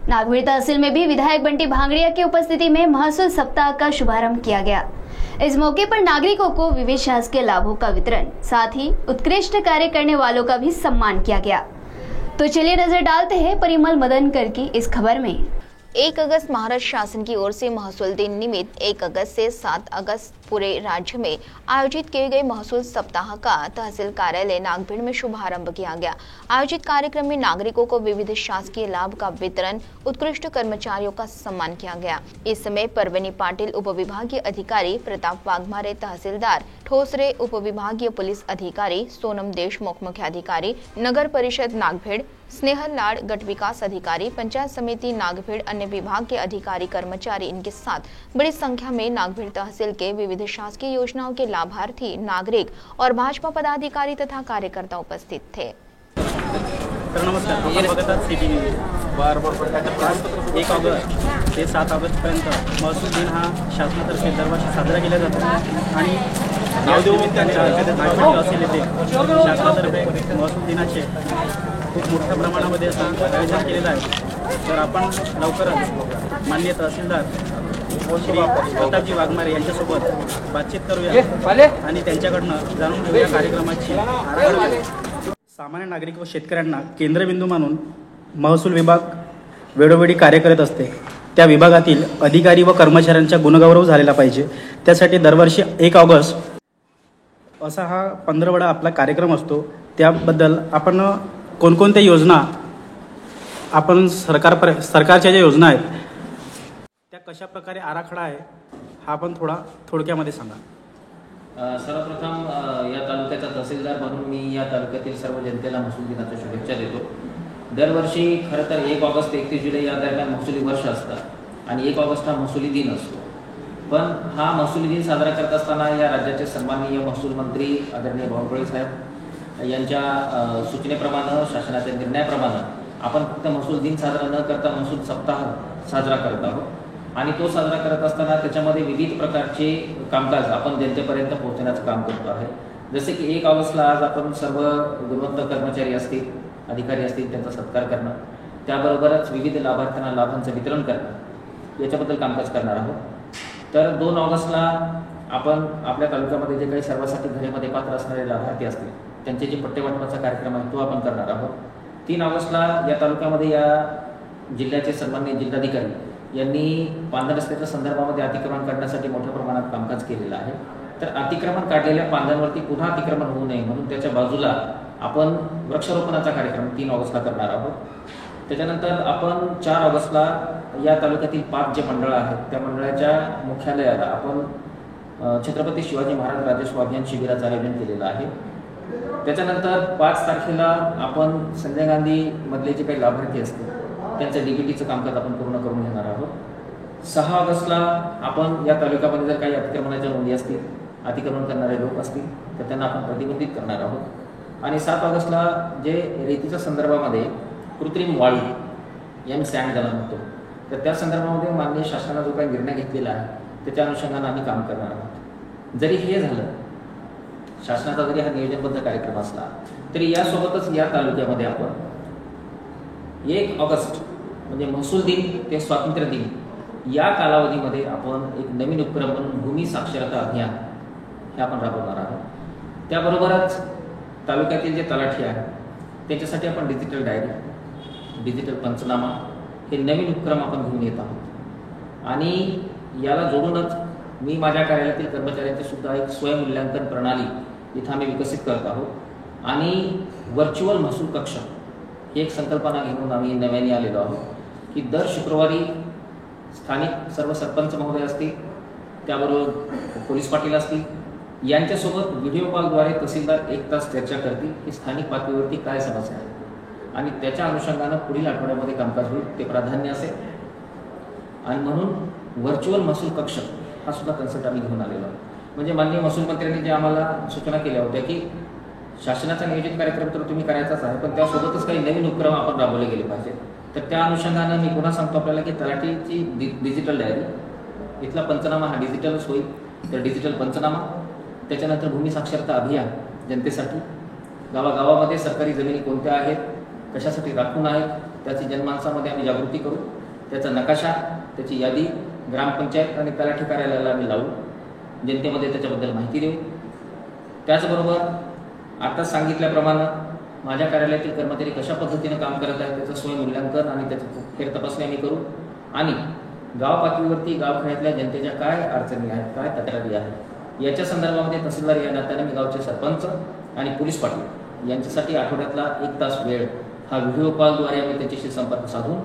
नागभीड़ तहसील में भी विधायक बंटी भांगड़िया की उपस्थिति में महसूल सप्ताह का शुभारंभ किया गया। इस मौके पर नागरिकों को विविध शासकीय लाभों का वितरण, साथ ही उत्कृष्ट कार्य करने वालों का भी सम्मान किया गया। तो चलिए नजर डालते हैं परिमल मदनकर की इस खबर में। 1 अगस्त महाराष्ट्र शासन की ओर से महसूल दिन निमित्त 1 अगस्त से 7 अगस्त पूरे राज्य में आयोजित किए गए महसूल सप्ताह का तहसील कार्यालय नागभीड़ में शुभारंभ किया गया। आयोजित कार्यक्रम में नागरिकों को विविध शासकीय लाभ का वितरण, उत्कृष्ट कर्मचारियों का सम्मान किया गया। इस समय परवनी पाटिल उपविभागीय अधिकारी, प्रताप वाघमारे तहसीलदार, ठोसरे उपविभागीय पुलिस अधिकारी, सोनम देशमुख मुख्याधिकारी, नगर परिषद नागभीड़, स्नेहल लाड गट विकास अधिकारी, पंचायत समिति नागभीड़, अन्य विभाग के अधिकारी कर्मचारी इनके साथ बड़ी संख्या में नागभीड़ तहसील के विविध शासकीय योजनाओं के लाभार्थी, नागरिक और भाजपा पदाधिकारी तथा कार्यकर्ता उपस्थित थे। नमस्कार, 1 ऑगस्ट ते 7 ऑगस्टपर्यंत महसूल दिन हा शासनातर्फे दरवर्षी साजरा केला जातो आणि तहसील येथे शासनातर्फे महसूल दिनाचे खूप मोठ्या प्रमाणामध्ये असं आयोजन केलेलं आहे। तर आपण लवकरच माननीय तहसीलदार श्री प्रतापजी वाघमारे यांच्यासोबत बातचीत करूया आणि त्यांच्याकडनं जाणून घेऊया कार्यक्रमाची आराखडा। सामान्य नागरिक व शेतकऱ्यांना केंद्रबिंदू मानून महसूल विभाग वेळोवेळी कार्य करत असते। त्या विभागातील अधिकारी व कर्मचाऱ्यांचा गुणगौरव झालेला पाहिजे। त्यासाठी दरवर्षी 1 ऑगस्ट असा हा पंधरवडा आपला कार्यक्रम असतो। त्याबद्दल आपण कोणकोणत्या योजना आपण सरकारच्या ज्या योजना आहेत त्या कशा प्रकारे आराखडा आहे हा आपण थोडक्यामध्ये सांगा। सर्वप्रथम या तालुक्याचा तहसीलदार म्हणून मी या तालुक्यातील सर्व जनतेला महसूल दिनाच्या शुभेच्छा देतो। दरवर्षी खरं तर 1 ऑगस्ट ते 31 जुलै या दरम्यान महसुली वर्ष असतात आणि 1 ऑगस्ट हा महसुली दिन असतो। पण हा महसुली दिन साजरा करत असताना या राज्याचे सन्माननीय महसूल मंत्री आदरणीय बावनकुळे साहेब यांच्या सूचनेप्रमाणे, शासनाच्या निर्णयाप्रमाणे आपण फक्त महसूल दिन साजरा न करता महसूल सप्ताह साजरा करत आहोत आणि तो साजरा करत असताना त्याच्यामध्ये विविध प्रकारचे कामकाज आपण जनतेपर्यंत पोहोचण्याचं काम करतो आहे। जसे की 1 ऑगस्टला आज आपण सर्व गुणवंत कर्मचारी असतील, अधिकारी असतील त्यांचा सत्कार करणं, त्याबरोबरच विविध लाभार्थ्यांना लाभांचं वितरण करणं याच्याबद्दल कामकाज करणार आहोत। तर 2 ऑगस्टला आपण आपल्या तालुक्यामध्ये जे काही सर्वांसाठी घरामध्ये पात्र असणारे लाभार्थी असतील त्यांचे जे पट्टे वाटपाचा कार्यक्रम आहे तो आपण करणार आहोत। 3 ऑगस्टला या तालुक्यामध्ये या जिल्ह्याचे सन्माननीय जिल्हाधिकारी यांनी पांढर रस्त्याच्या संदर्भामध्ये अतिक्रमण काढण्यासाठी मोठ्या प्रमाणात कामकाज केलेलं आहे। तर अतिक्रमण काढलेल्या पांढऱ्यांवरती पुन्हा अतिक्रमण होऊ नये म्हणून त्याच्या बाजूला आपण वृक्षारोपणाचा कार्यक्रम 3 ऑगस्टला करणार आहोत। त्याच्यानंतर आपण 4 ऑगस्टला या तालुक्यातील 5 जे मंडळं आहेत त्या मंडळाच्या मुख्यालयाला आपण छत्रपती शिवाजी महाराज राजस्व अभियान शिबिराचं आयोजन केलेलं आहे। त्याच्यानंतर 5 तारखेला आपण संजय गांधी मधले जे काही लाभार्थी असतील त्यांचं डीबीटीचं कामकाज आपण पूर्ण करून घेणार आहोत। 6 ऑगस्टला आपण या तालुक्यामध्ये जर काही अतिक्रमणाच्या नोंदी असतील, अतिक्रमण करणारे लोक असतील तर त्यांना आपण प्रतिबंधित करणार आहोत। आणि 7 ऑगस्टला जे रेतीच्या संदर्भामध्ये कृत्रिम वाळू या सँड ज्याला म्हणतो तर त्या संदर्भामध्ये माननीय शासनाने जो काही निर्णय घेतलेला आहे त्याच्या अनुषंगाने आम्ही काम करणार आहोत। जरी हे झालं, शासनाचा जरी हा नियोजनबद्ध कार्यक्रम असला तरी यासोबतच या तालुक्यामध्ये आपण 1 ऑगस्ट म्हणजे महसूल दिन ते स्वातंत्र्य दिन या कालावधीमध्ये आपण एक नवीन उपक्रम म्हणून भूमी साक्षरता अभियान हे आपण राबवणार आहोत। त्याबरोबरच तालुक्यातील जे तलाठी आहेत त्याच्यासाठी आपण डिजिटल डायरी, डिजिटल पंचनामा हे नवीन उपक्रम आपण घेऊन येत आहोत। आणि याला जोडूनच मी माझ्या कार्यालयातील कर्मचाऱ्यांची सुद्धा एक स्वयंमूल्यांकन प्रणाली इथं आम्ही विकसित करत आहोत आणि व्हर्च्युअल महसूल कक्ष ही एक संकल्पना घेऊन आम्ही नव्याने आलेलो आहोत की दर शुक्रवारी स्थानिक सर्व सरपंच महोदय असतील, त्याबरोबर पोलीस पाटील असतील, यांच्यासोबत व्हिडिओ कॉलद्वारे तहसीलदार 1 तास चर्चा करतील की स्थानिक पातळीवरती काय समस्या आहे आणि त्याच्या अनुषंगानं पुढील आठवड्यामध्ये कामकाज होईल ते प्राधान्य असेल। आणि म्हणून व्हर्च्युअल महसूल कक्ष हा सुद्धा कन्सेप्ट आम्ही घेऊन आलेलो आहोत। म्हणजे माननीय महसूल मंत्र्यांनी जे आम्हाला सूचना केल्या होत्या की शासनाचा नियोजित कार्यक्रम तर तुम्ही करायचाच आहे पण त्यासोबतच काही नवीन उपक्रम आपण राबवले गेले पाहिजे। तर त्या अनुषंगानं मी पुन्हा सांगतो आपल्याला की तलाठीची डिजिटल डायरी, इथला पंचनामा हा डिजिटलच होईल, तर डिजिटल पंचनामा, त्याच्यानंतर भूमी साक्षरता अभियान जनतेसाठी, गावागावामध्ये सरकारी जमिनी कोणत्या आहेत, कशासाठी राखून आहेत त्याची जनमानसामध्ये आम्ही जागृती करू. त्याचा नकाशा, त्याची यादी ग्रामपंचायत आणि तलाठी कार्यालयाला आम्ही लावू, जनतेमध्ये त्याच्याबद्दल माहिती देऊ. त्याचबरोबर आता सांगितल्याप्रमाणे माझ्या कार्यालयातील कर्मचारी कशा पद्धतीने काम करत आहेत त्याचं स्वयंमूल्यांकन आणि त्याची फेरतपासणी आम्ही करू. आणि गाव पातळीवरती गावखेड्यातल्या जनतेच्या काय अडचणी आहेत, काय तक्रारी आहेत याच्या संदर्भामध्ये तहसीलदार या नात्याने मी गावचे सरपंच आणि पोलीस पाटील यांच्यासाठी आठवड्यातला 1 तास वेळ हा व्हिडिओ कॉलद्वारे आम्ही त्याच्याशी संपर्क साधून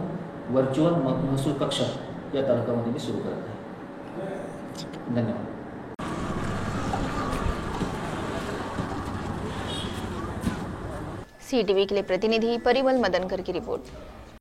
व्हर्च्युअल महसूल कक्ष या तालुक्यामध्ये मी सुरू करत आहे. धन्यवाद. CTV के लिए प्रतिनिधि परिमल मदनकर की रिपोर्ट।